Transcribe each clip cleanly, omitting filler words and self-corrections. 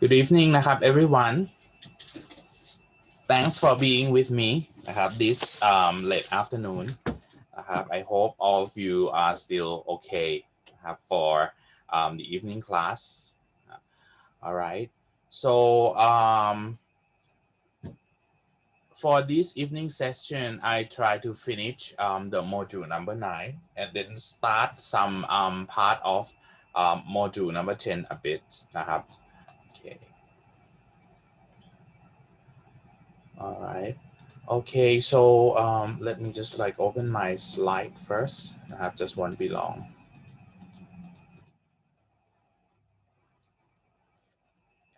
Good evening นะครับ everyone. Thanks for being with me นะครับ this late afternoon นะครับ I hope all of you are still okay นะครับ for the evening class. All right. So for this evening session, I try to finish the module number 9 and then start some part of module number 10 a bit นะครับ Okay. All right. Okay, so let me just like open my slide first. I have just one belong.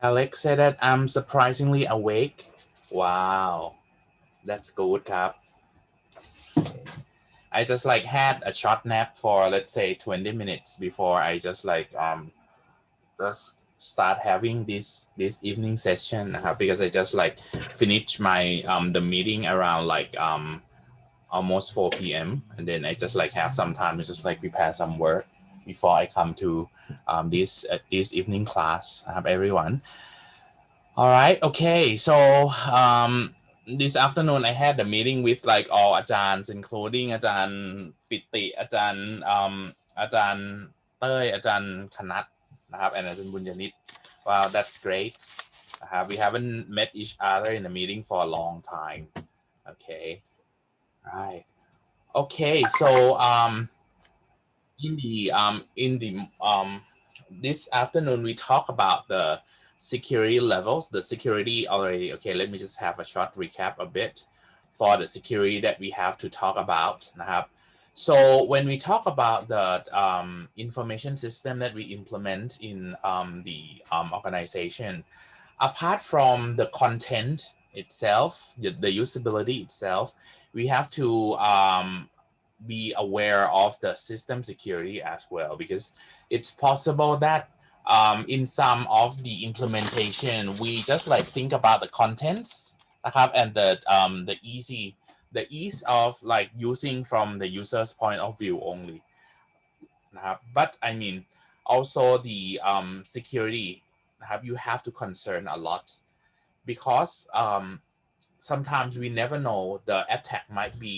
Alex said that I'm surprisingly awake. Wow, that's good, tab. Okay. I just like had a short nap for let's say 20 minutes before I just like just start having this evening session because I just like finished my the meeting around like almost 4 p.m. and then I just like have some time to just like prepare some work before I come to this evening class. I have everyone. All right. Okay. So this afternoon I had a meeting with like all อาจารย์ including อาจารย์ปิติอาจารย์อาจารย์เต้ยอาจารย์คณัฐนะครับ and อาจารย์บุญญนิต Wow, that's great. We haven't met each other in a meeting for a long time. Okay. Right. Okay, so in the this afternoon we talk about the security levels, the security already. Okay, let me just have a short recap a bit for the security that we have to talk about นะครับ So when we talk about the information system that we implement in the organization, apart from the content itself, the usability itself, we have to be aware of the system security as well, because it's possible that in some of the implementation we just like think about the contents นะครับ and the ease of like using from the user's point of view only นะครับ but I mean also the security นะครับ you have to concern a lot because sometimes we never know the attack might be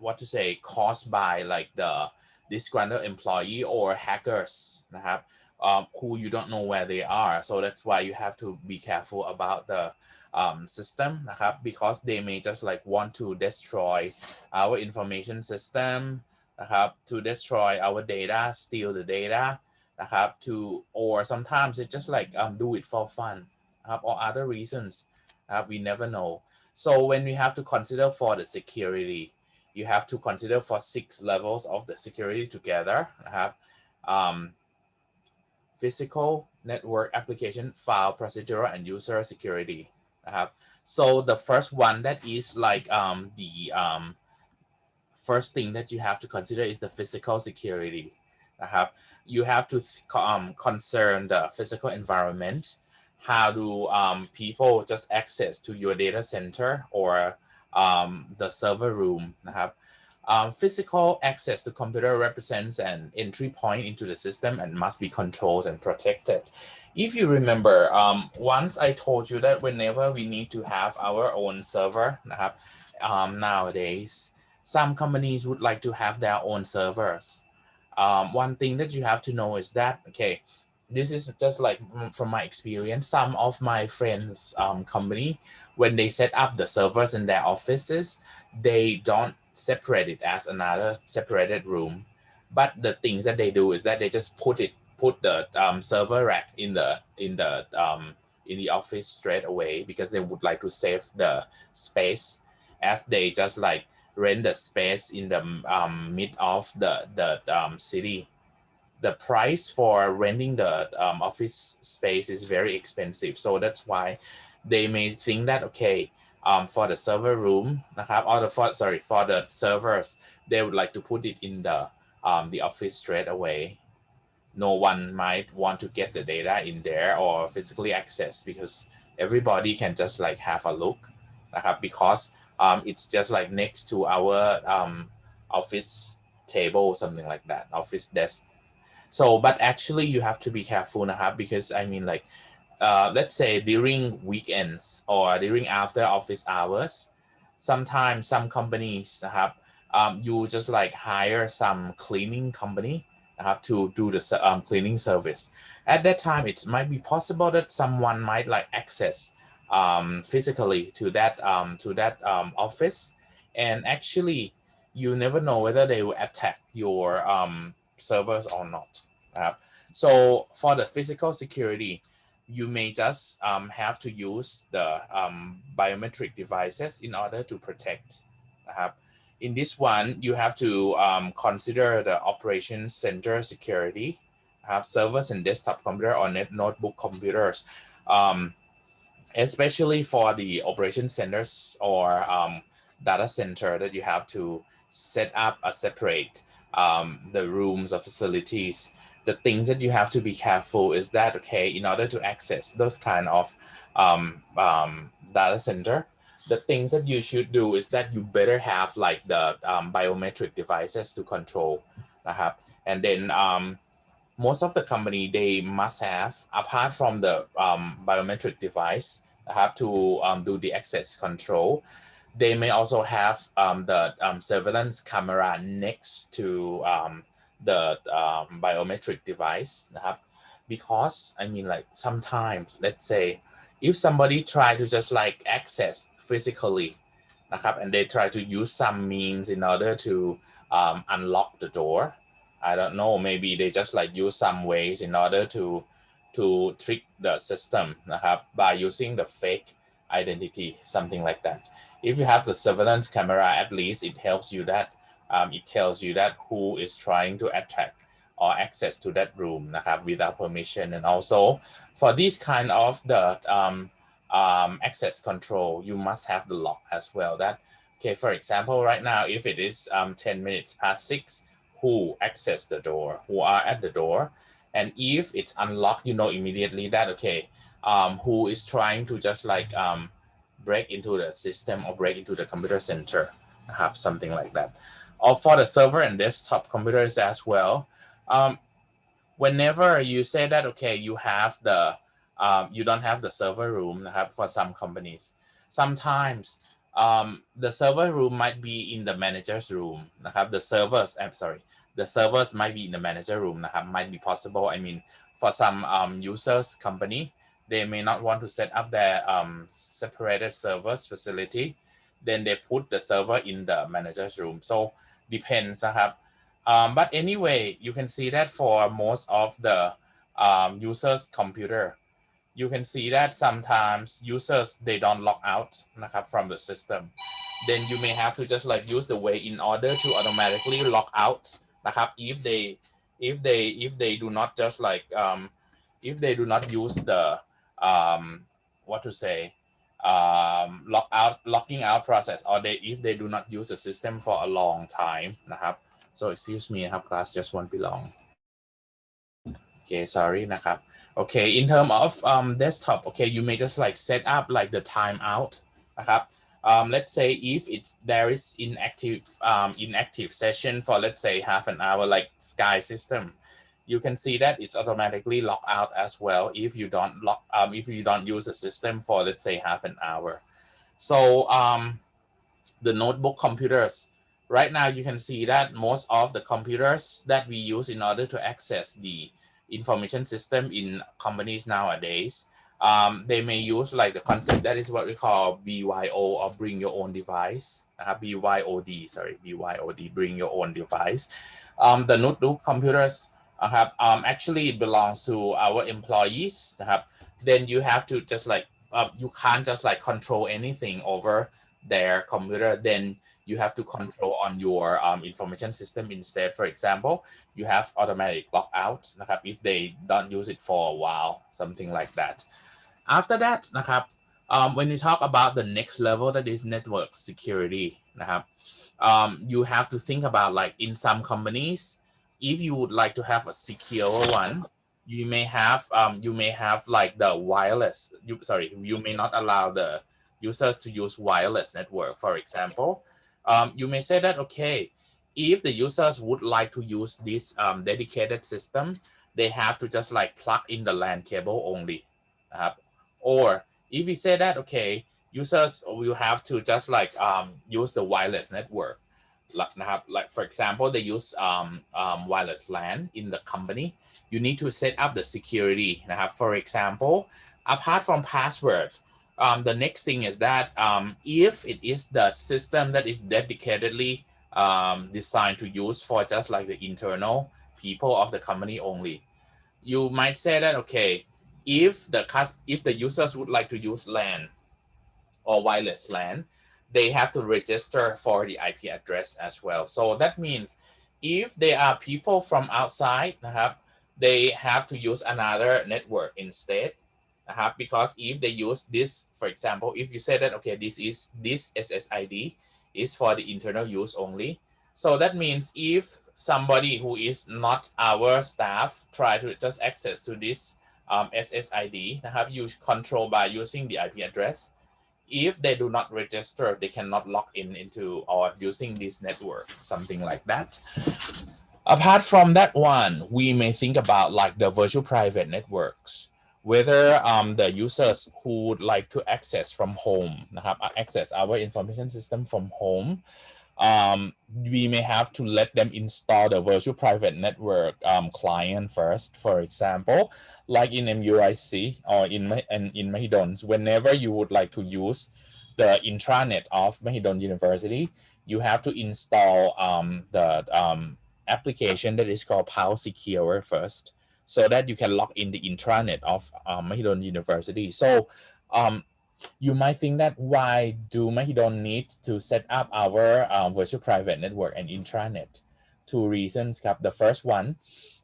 what to say caused by like the disgruntled employee or hackers นะครับ who you don't know where they are, so that's why you have to be careful about the system นะครับ because they may just like want to destroy our information system นะครับ to destroy our data, steal the data นะครับ to or sometimes it just like do it for fun นะครับ or other reasons นะครับ we never know. So when we have to consider for the security, you have to consider for 6 levels of the security together นะครับ physical, network, application, file, procedural, and user security นะครับ so the first one that is like the first thing that you have to consider is the physical security นะครับ you have to concern the physical environment. How do people just access to your data center or the server room นะครับ physical access to computer represents an entry point into the system and must be controlled and protected. If you remember, once I told you that whenever we need to have our own server นะครับ nowadays some companies would like to have their own servers. One thing that you have to know is that, okay, this is just like from my experience, some of my friends company, when they set up the servers in their offices, they don't separate it as another separated room, but the things that they do is that they just put the server rack in the office straight away, because they would like to save the space, as they just like rent the space in the mid of the city. The price for renting the office space is very expensive, so that's why they may think that, okay, for the server room นะครับ or for the servers, they would like to put it in the office straight away. No one might want to get the data in there or physically access, because everybody can just like have a look นะครับ because it's just like next to our office table, something like that, office desk. So, but actually you have to be carefulนะครับ because I mean like let's say during weekends or during after office hours, sometimes some companies have you just like hire some cleaning company to do the cleaning service. At that time, it might be possible that someone might like access physically to that office, and actually you never know whether they will attack your servers or not. So for the physical security, you may just have to use the biometric devices in order to protect. In this one, you have to consider the operation center security, servers and desktop computer or notebook computers, especially for the operation centers or data center that you have to set up a separate the rooms or facilities. The things that you have to be careful is that, okay, in order to access those kind of data center, the things that you should do is that you better have like the biometric devices to control, and then most of the company, they must have, apart from the biometric device, have to do the access control. They may also have the surveillance camera next to the biometric device, because I mean like sometimes, let's say, if somebody try to just like access physically, and they try to use some means in order to unlock the door. I don't know, maybe they just like use some ways in order to trick the system by using the fake identity, something like that. If you have the surveillance camera, at least it helps you that it tells you that who is trying to attack or access to that room without permission. And also for this kind of the access control, you must have the lock as well. That, okay, for example, right now, if it is 10 minutes past 6, who access the door, who are at the door, and if it's unlocked, you know immediately that, okay, who is trying to just like break into the system or break into the computer center, something like that. Or for the server and desktop computers as well, whenever you say that, okay, you have the you don't have the server room for some companies, sometimes the server room might be in the manager's room the servers, I'm sorry, the servers might be in the manager room might be possible. I mean, for some users company, they may not want to set up their separated servers facility, then they put the server in the manager's room. So depends but anyway, you can see that for most of the users computer, you can see that sometimes users, they don't log out from the system. Then you may have to just like use the way in order to automatically log out if they do not just like if they do not use the what to say logging out process, or if they do not use the system for a long time so excuse me class just won't be long. Okay, sorry okay, in terms of desktop, okay, you may just like set up like the timeout let's say if there is inactive session for, let's say, half an hour, like Sky system, you can see that it's automatically logged out as well if you don't use the system for, let's say, half an hour. So the notebook computers, right now you can see that most of the computers that we use in order to access the information system in companies nowadays, they may use like the concept that is what we call BYO, or bring your own device. BYOD, bring your own device. The notebook computers actually belongs to our employees. Then you have to just like you can't just like control anything over their computer. Then you have to control on your information system instead. For example, you have automatic logout if they don't use it for a while, something like that. After that when you talk about the next level, that is network security you have to think about, like, in some companies, if you would like to have a secure one, you may have like the wireless, you may not allow the users to use wireless network. For example, you may say that, okay, if the users would like to use this dedicated system, they have to just like plug in the LAN cable only. Or if we say that, okay, users will have to just like use the wireless network. Like for example, they use wireless LAN in the company. You need to set up the security. For example, apart from password, the next thing is that if it is the system that is dedicatedly designed to use for just like the internal people of the company only, you might say that, okay, if the users would like to use LAN or wireless LAN, they have to register for the IP address as well. So that means if there are people from outside, they have to use another network instead. Because if they use this, for example, if you say that, okay, this SSID is for the internal use only. So that means if somebody who is not our staff try to just access to this SSID, you control by using the IP address. If they do not register, they cannot log in into or using this network, something like that. Apart from that one, we may think about like the virtual private networks, whether the users who would like to access from home, access our information system from home, we may have to let them install the virtual private network client first. For example, like in MUIC or in Mahidol, whenever you would like to use the intranet of Mahidol University, you have to install the application that is called PAL Secure first, so that you can log in the intranet of Mahidol University. So you might think that why do Mahidol need to set up our virtual private network and intranet? Two reasons. The first one,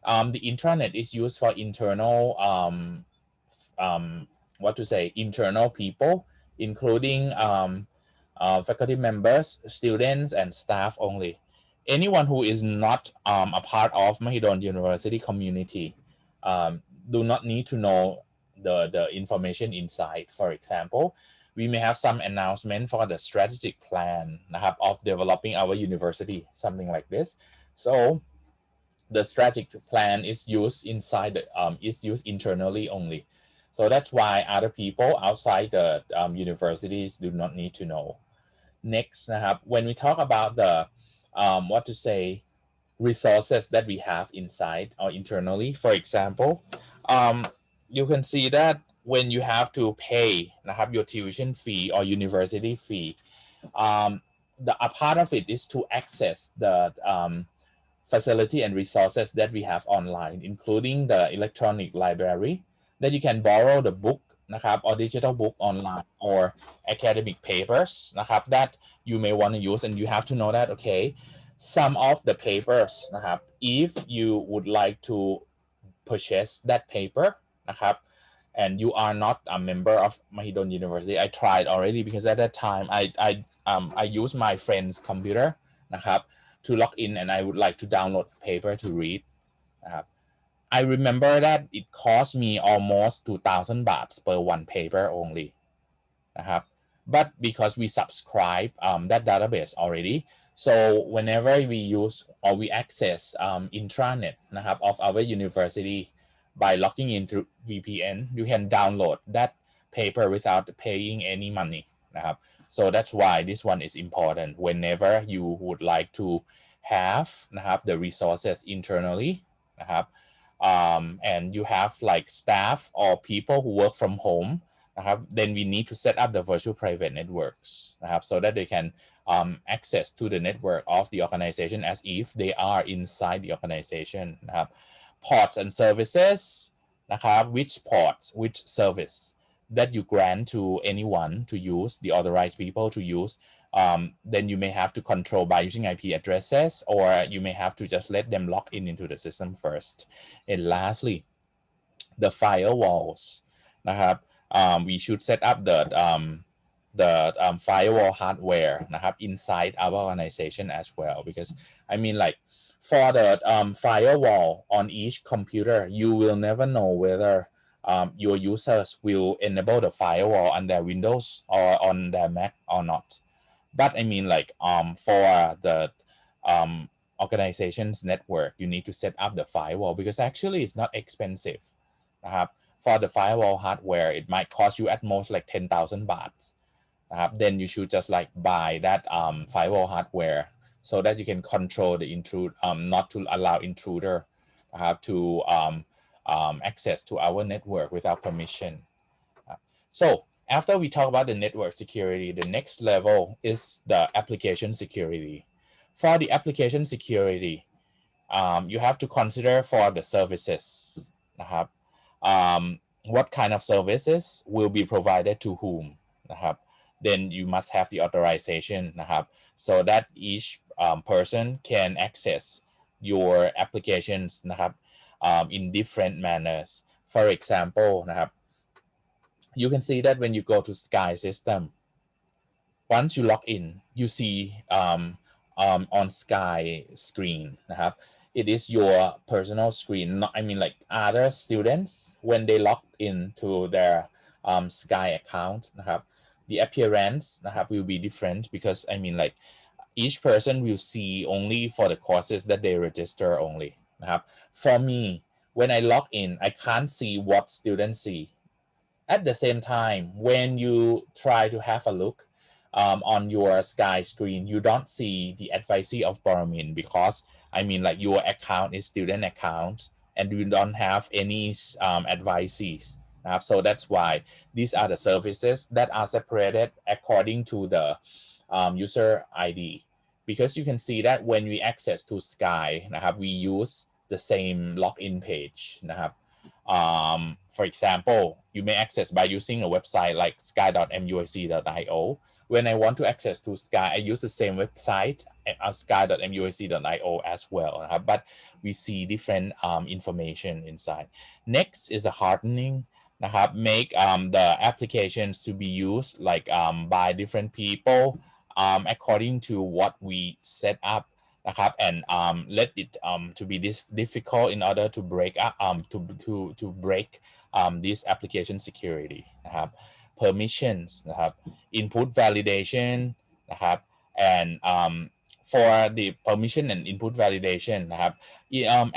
the intranet is used for internal internal people, including faculty members, students, and staff only. Anyone who is not a part of Mahidol University community do not need to know the information inside. For example, we may have some announcement for the strategic plan of developing our university, something like this. So the strategic plan is used inside is used internally only. So that's why other people outside the universities do not need to know. Next, when we talk about the resources that we have inside or internally, for example, you can see that when you have to pay your tuition fee or university fee, a part of it is to access the facility and resources that we have online, including the electronic library that you can borrow the book or digital book online, or academic papers that you may want to use. And you have to know that, okay, some of the papers if you would like to purchase that paper and you are not a member of Mahidol University. I tried already, because at that time I used my friend's computer to log in, and I would like to download a paper to read. I remember that it cost me almost 2,000 bahts per one paper only. But because we subscribe that database already, so whenever we use or we access intranet of our university by logging in through VPN, you can download that paper without paying any money. So that's why this one is important whenever you would like to have the resources internally and you have like staff or people who work from home, then we need to set up the virtual private networks so that they can access to the network of the organization as if they are inside the organization. Ports and services, which ports, which service that you grant to anyone to use, the authorized people to use, then you may have to control by using IP addresses, or you may have to just let them log in into the system first. And lastly, the firewalls. We should set up the firewall hardware inside our organization as well, because I mean, like, for the firewall on each computer, you will never know whether your users will enable the firewall on their Windows or on their Mac or not. But I mean, like, for the organization's network, you need to set up the firewall, because actually it's not expensive นะครับ for the firewall hardware it might cost you at most like 10,000 baht นะครับ then you should just like buy that firewall hardware so that you can control the intrude not to allow intruder to access to our network without permission. So after we talk about the network security, the next level is the application security. For the application security, you have to consider for the services นะครับ what kind of services will be provided to whom นะครับ then you must have the authorization นะครับ so that each person can access your applications นะครับ in different manners. For example นะครับ you can see that when you go to Sky system, once you log in, you see on Sky screen นะครับ it is your personal screen. Not, I mean like other students when they log into their Sky account นะครับ the appearance นะครับ will be different because I mean like each person will see only for the courses that they register only นะครับ for me when I log in I can't see what students see. At the same time, when you try to have a look on your Sky screen, you don't see the advisory of Boromir because I mean like your account is student account and you don't have any advisories. So that's why these are the services that are separated according to the user ID. Because you can see that when we access to Sky, we use the same login page. For example, you may access by using a website like sky.muic.io. When I want to access to Sky, I use the same website sky.muic.io as well. But we see different information inside. Next is the hardening. Make the applications to be used like by different people according to what we set up. And let it to be this difficult in order to break up to break this application security นะครับ permissions นะครับ input validation นะครับ and for the permission and input validation นะครับ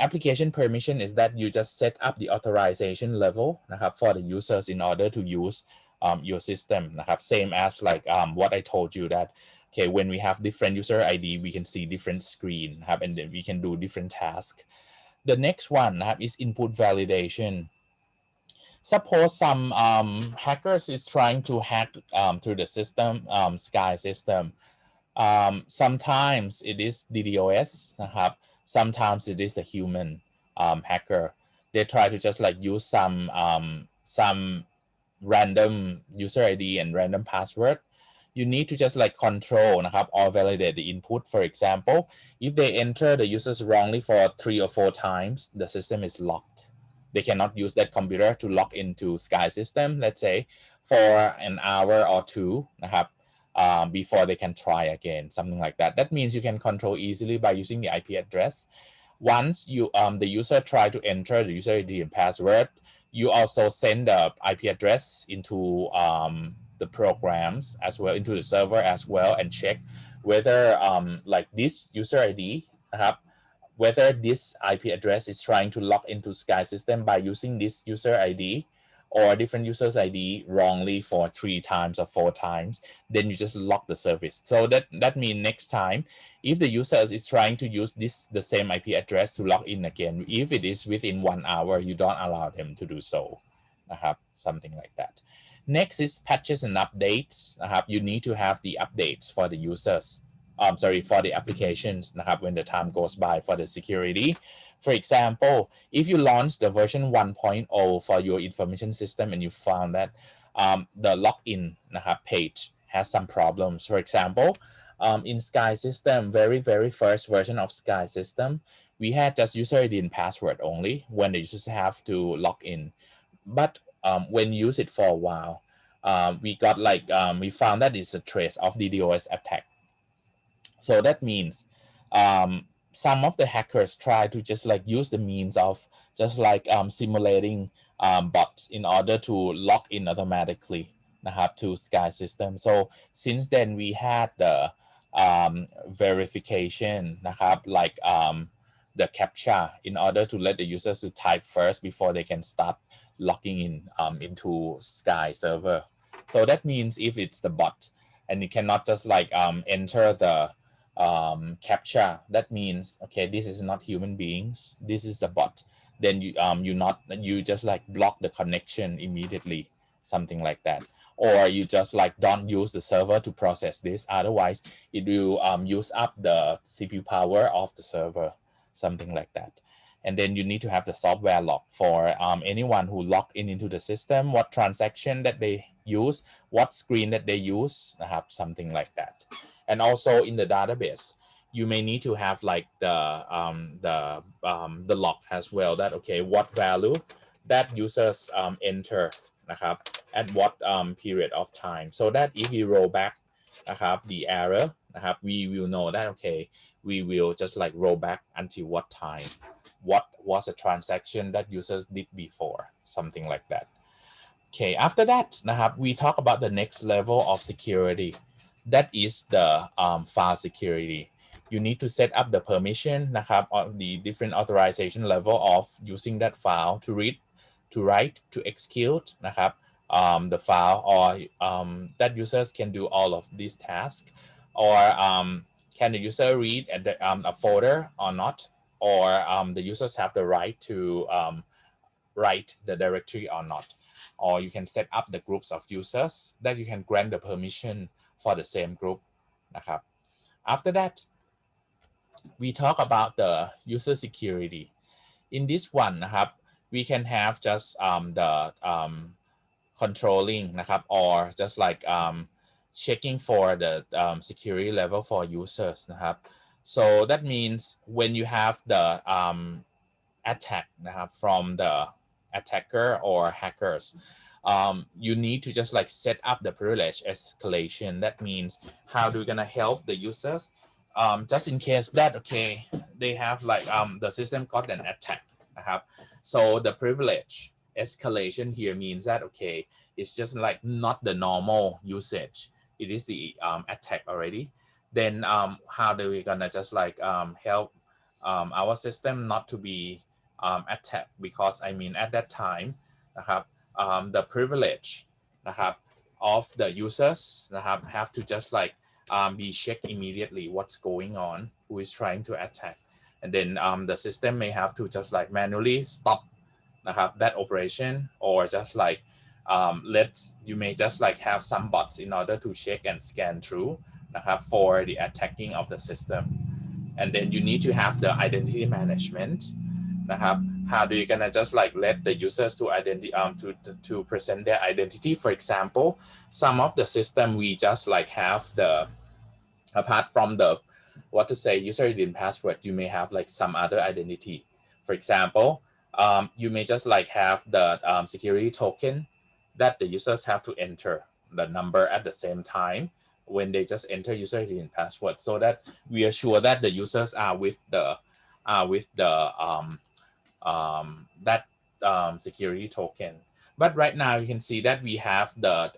application permission is that you just set up the authorization level นะครับ for the users in order to use your system นะครับ same as like what I told you that okay, when we have different user ID, we can see different screen, and then we can do different tasks. The next one is input validation. Suppose some hackers is trying to hack through the system, Sky system. Sometimes it is DDoS, sometimes it is a human hacker. They try to just like use some random user ID and random password. You need to just like control or validate the input. For example, if they enter the users wrongly for 3 or 4 times, the system is locked. They cannot use that computer to log into Sky system, let's say, for an hour or 2 before they can try again, something like that. That means you can control easily by using the IP address. Once you the user try to enter the user ID and password, you also send the IP address into the programs as well, into the server as well, and check whether like this user ID whether this IP address is trying to log into Sky system by using this user ID or different users ID wrongly for 3 times or 4 times, then you just lock the service. So that means next time, if the user is trying to use the same IP address to log in again, if it is within 1 hour, you don't allow them to do so. Something like that. Next is patches and updates. You need to have the updates for the users. For the applications when the time goes by for the security. For example, if you launch the version 1.0 for your information system and you found that the login page has some problems. For example, in Sky system, very first version of Sky system, we had just user ID and password only when the users have to log in. But when you use it for a while, we got like we found that it's a trace of DDoS attack. So that means some of the hackers try to just like use the means of just like simulating bots in order to log in automatically to Sky system. So since then we had verification นะครับ like the captcha in order to let the users to type first before they can start logging in into Sky server. So that means if it's the bot and you cannot just like enter the captcha, that means okay, this is not human beings, this is a bot. Then you just like block the connection immediately, something like that. Or you just like don't use the server to process this, otherwise it will use up the CPU power of the server, something like that. And then you need to have the software log for anyone who logged in into the system, what transaction that they use, what screen that they use, something like that. And also in the database, you may need to have like the log as well, that okay, what value that users enter at what period of time, so that if we roll back the error, we will know that okay, we will just like roll back until what time, what was a transaction that users did before, something like that. Okay, after that we talk about the next level of security, that is the file security. You need to set up the permission on the different authorization level of using that file to read, to write, to execute the file, or that users can do all of these tasks, or can the user read at the, a folder or not, or the users have the right to write the directory or not. Or you can set up the groups of users that you can grant the permission for the same group. After that, we talk about the user security. In this one we can have just the controlling or just like checking for the security level for users So that means when you have the attack from the attacker or hackers, you need to just like set up the privilege escalation. That means how do we gonna help the users just in case that okay, they have like the system got an attack. So the privilege escalation here means that okay, it's just like not the normal usage, it is the attack already. Then how do we gonna just like help our system not to be attacked? Because I mean at that time the privilege of the users have to just like be checked immediately what's going on, who is trying to attack. And then the system may have to just like manually stop that operation, or just like you may just like have some bots in order to check and scan through for the attacking of the system. And then you need to have the identity management. How do you gonna just like let the users to to present their identity? For example, some of the system we just like have the, apart from the what to say user ID and password, you may have like some other identity. For example, you may just like have the security token that the users have to enter the number at the same time when they just enter user ID and password, so that we are sure that the users are with the that security token. But right now you can see that we have the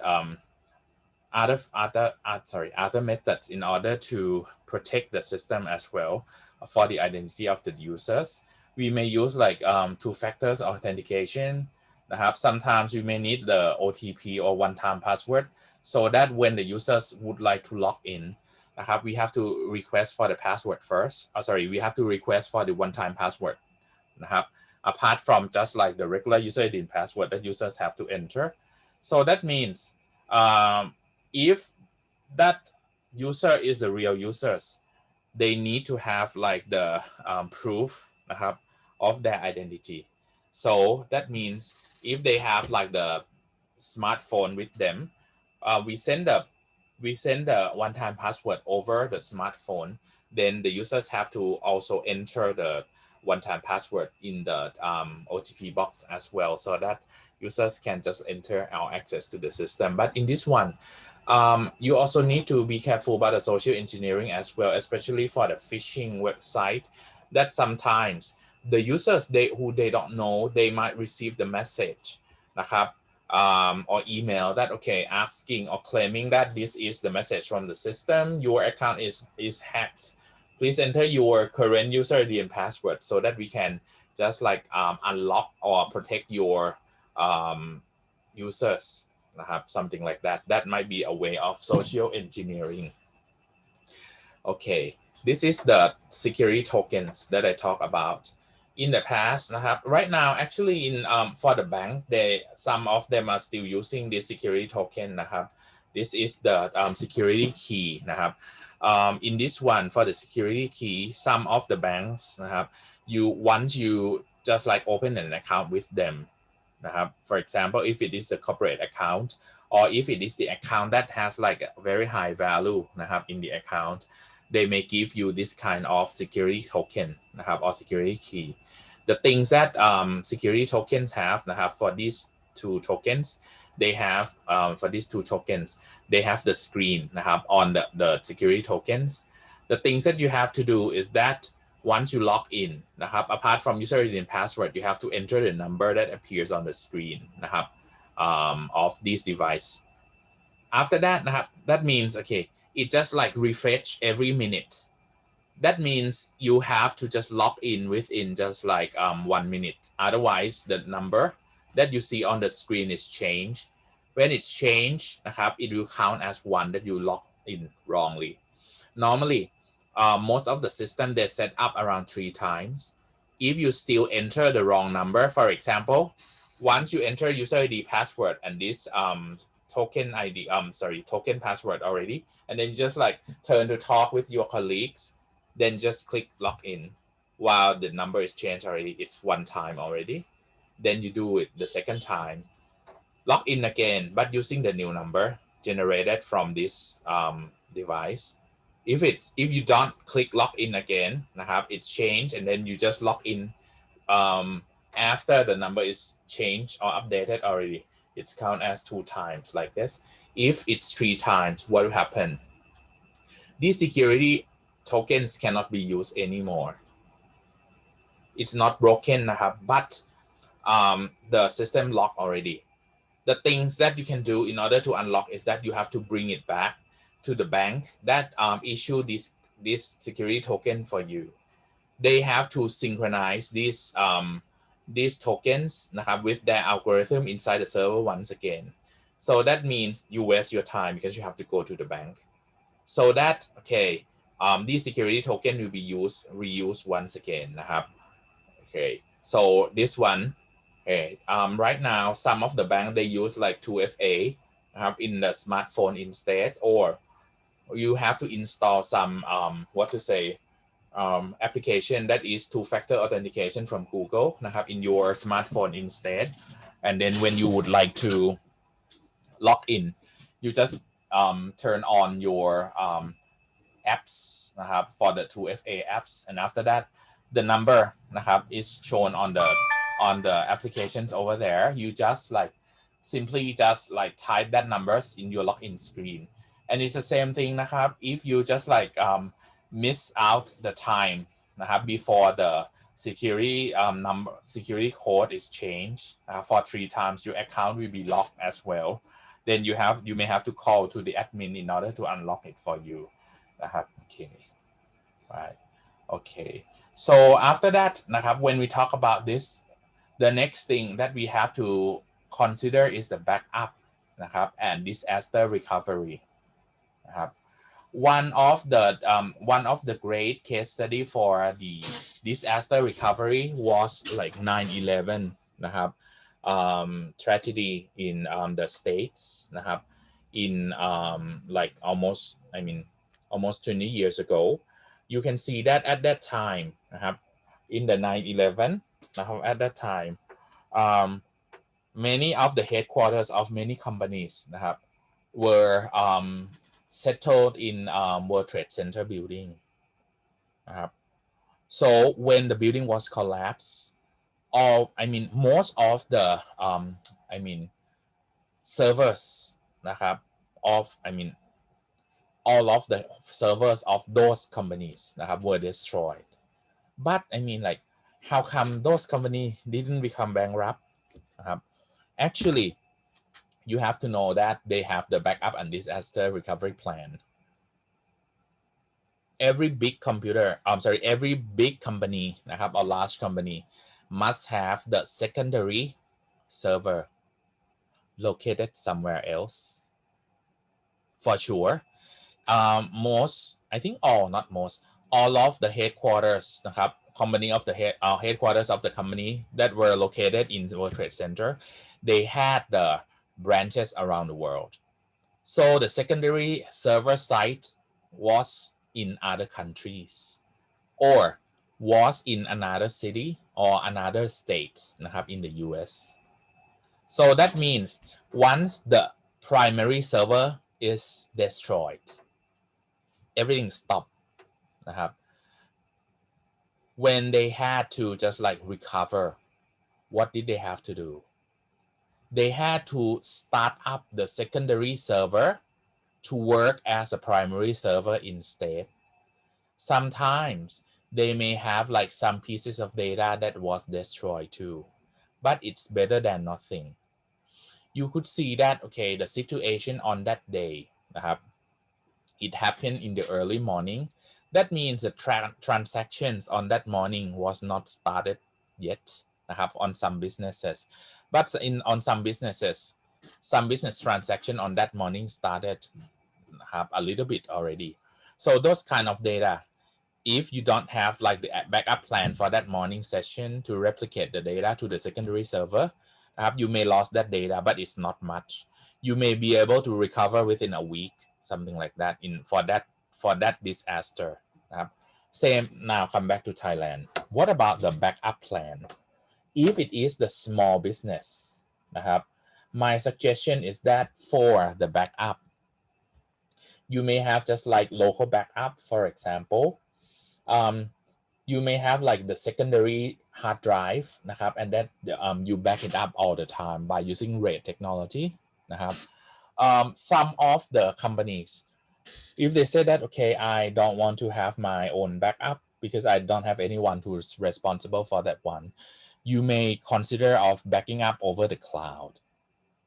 other methods in order to protect the system as well for the identity of the users. We may use like two-factor authentication. Sometimes we may need the OTP or one-time password, so that when the users would like to log in, we have to request for the password first. We have to request for the one-time password. Apart from just like the regular user ID and password that users have to enter. So that means if that user is the real users, they need to have like the proof of their identity. So that means if they have like the smartphone with them, we send the one-time password over the smartphone. Then the users have to also enter the one-time password in the OTP box as well, so that users can just enter our access to the system. But in this one, you also need to be careful about the social engineering as well, especially for the phishing website, that sometimes the users who they don't know, they might receive the message or email that, okay, asking or claiming that this is the message from the system, your account is hacked. Please enter your current user ID and password so that we can just like unlock or protect your users, something like that. That might be a way of social engineering. Okay, this is the security tokens that I talk about in the past. Right now, actually, in for the bank, some of them are still using this security token. This is the security key. In this one, for the security key, some of the banks once you just like open an account with them. For example, if it is a corporate account, or if it is the account that has like a very high value in the account, they may give you this kind of security token or security key. The things that security tokens have for these two tokens, they have for these two tokens, they have the screen on the security tokens. The things that you have to do is that once you log in apart from user ID and password, you have to enter the number that appears on the screen of this device. After that that means, okay, it just like refresh every minute. That means you have to just log in within just like 1 minute. Otherwise, the number that you see on the screen is changed. When it's changed, it will count as one that you log in wrongly. Normally, most of the system they set up around 3 times. If you still enter the wrong number, for example, once you enter user ID password and this token ID, token password already, and then just like turn to talk with your colleagues, then just click login while the number is changed already. It's 1 time already. Then you do it the second time, log in again, but using the new number generated from this device. If you don't click log in again, it's changed, and then you just log in after the number is changed or updated already, it's count as 2 times like this. If it's 3 times, what will happen? These security tokens cannot be used anymore. It's not broken, but the system locked already. The things that you can do in order to unlock is that you have to bring it back to the bank that issue this security token for you. They have to synchronize these tokens with their algorithm inside the server once again. So that means you waste your time because you have to go to the bank. So that, okay, these security token will be reused once again. Okay, so this one, okay, right now some of the bank they use like 2FA in the smartphone instead, or you have to install some application that is two-factor authentication from Google in your smartphone instead. And then when you would like to log in, you just turn on your apps for the 2FA apps, and after that the number is shown on the applications over there. You just like simply just like type that numbers in your login screen, and it's the same thing if you just like miss out the time before the security security code is changed for 3 times, your account will be locked as well. Then you may have to call to the admin in order to unlock it for you. Okay, right. Okay, so after that when we talk about this, the next thing that we have to consider is the backup and disaster recovery. One of the great case study for the disaster recovery was like 9/11 tragedy in the States in like almost 20 years ago. You can see that at that time in the 9/11 at that time, many of the headquarters of many companies were settled in World Trade Center building. So when the building was collapsed, most of the servers of all of the servers of those companies were destroyed. But how come those companies didn't become bankrupt? Actually, you have to know that they have the backup and disaster recovery plan. Every big every big company นะครับ or large company must have the secondary server located somewhere else for sure. Most I think all not most all of the headquarters นะครับ company of the headquarters of the company that were located in the World Trade Center, they had the branches around the world. So the secondary server site was in other countries or was in another city or another state นะครับ in the US. So that means once the primary server is destroyed, everything stopped นะครับ when they had to just like recover, what did they have to do? They had to start up the secondary server to work as a primary server instead. Sometimes they may have like some pieces of data that was destroyed too, but it's better than nothing. You could see that, okay, the situation on that day นะครับ it happened in the early morning. That means the transactions on that morning was not started yet นะครับ on some businesses. But on some businesses, some business transaction on that morning started นะครับ a little bit already. So those kind of data, if you don't have like the backup plan for that morning session to replicate the data to the secondary server, you may lose that data, but it's not much. You may be able to recover within a week, something like that for that disaster. Same now, come back to Thailand. What about the backup plan? If it is the small business, my suggestion is that for the backup, you may have just like local backup, for example. You may have like the secondary hard drive นะครับ and then you back it up all the time by using RAID technology นะครับ some of the companies, if they say that, okay, I don't want to have my own backup because I don't have anyone who's responsible for that one, you may consider of backing up over the cloud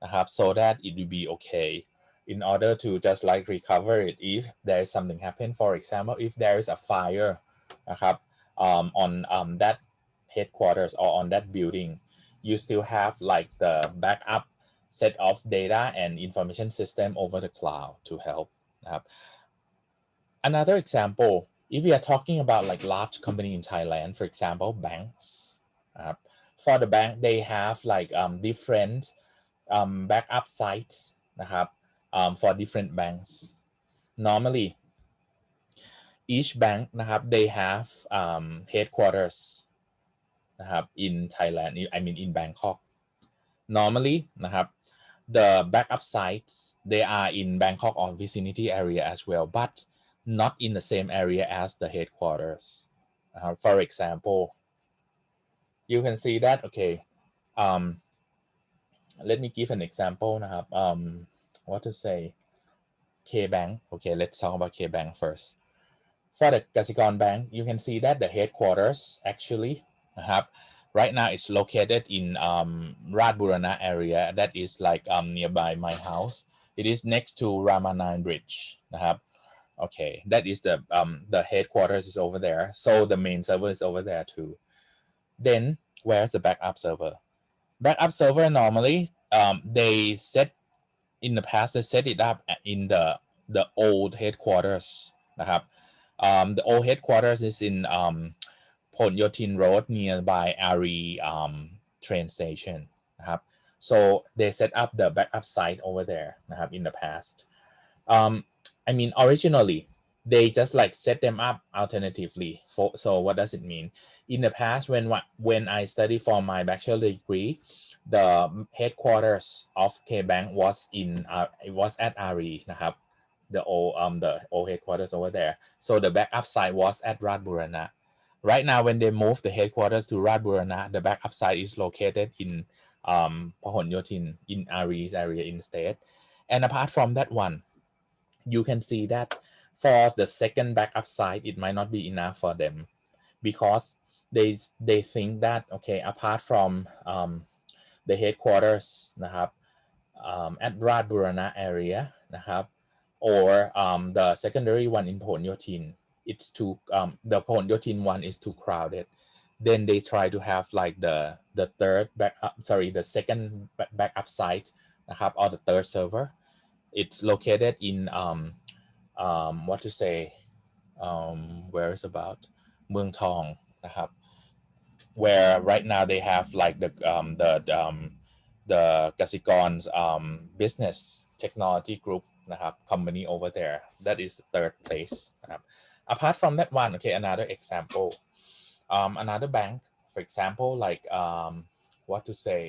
นะครับ so that it will be okay in order to just like recover it if there is something happen. For example, if there is a fire นะครับ on that headquarters or on that building, you still have like the backup set of data and information system over the cloud to help นะครับ Another example, if we are talking about like large company in Thailand, for example, banks, for the bank, they have like different backup sites นะครับ for different banks. Normally, each bank นะครับ they have headquarters นะครับ in Thailand, I mean in Bangkok. Normally นะครับ the backup sites, they are in Bangkok or vicinity area as well, but not in the same area as the headquarters. For example, you can see that, okay, let me give an example นะครับ what to say, K-Bank. Okay, let's talk about K-Bank first. For the Kasikorn Bank, you can see that the headquarters actually นะครับ right now it's located in Raj Burana area that is like nearby my house. It is next to Rama 9 Bridge นะครับ okay, that is the headquarters is over there, so the main server is over there too. Then where's the backup server? Backup server normally they set in the past, they set it up in the old headquarters นะครับ the old headquarters is in Phonyotin Road nearby Ari train station นะครับ so they set up the backup site over there นะครับ in the past. I mean originally they just like set them up alternatively. So what does it mean? In the past, when I studied for my bachelor degree, the headquarters of K-Bank was it was at Ari นะครับ the old headquarters over there. So the backup site was at Raj Burana. Right now, when they move the headquarters to Raj Burana, the backup site is located in Phahonyotin in Ari's area instead. And apart from that one, you can see that for the second backup site, it might not be enough for them because they think that, okay, apart from the headquarters นะครับ at Raj Burana area นะครับ or the secondary one in Phon Yotin, it's too the Phon Yotin one is too crowded. Then they try to have like the third backup, sorry, the second backup site นะครับ or the third server. It's located in what to say, where is about เมืองทอง นะครับ where right now they have like the Gasikorn's business technology group นะครับ company over there. That is the third place นะครับ apart from that one, okay, another example, another bank, for example, like what to say,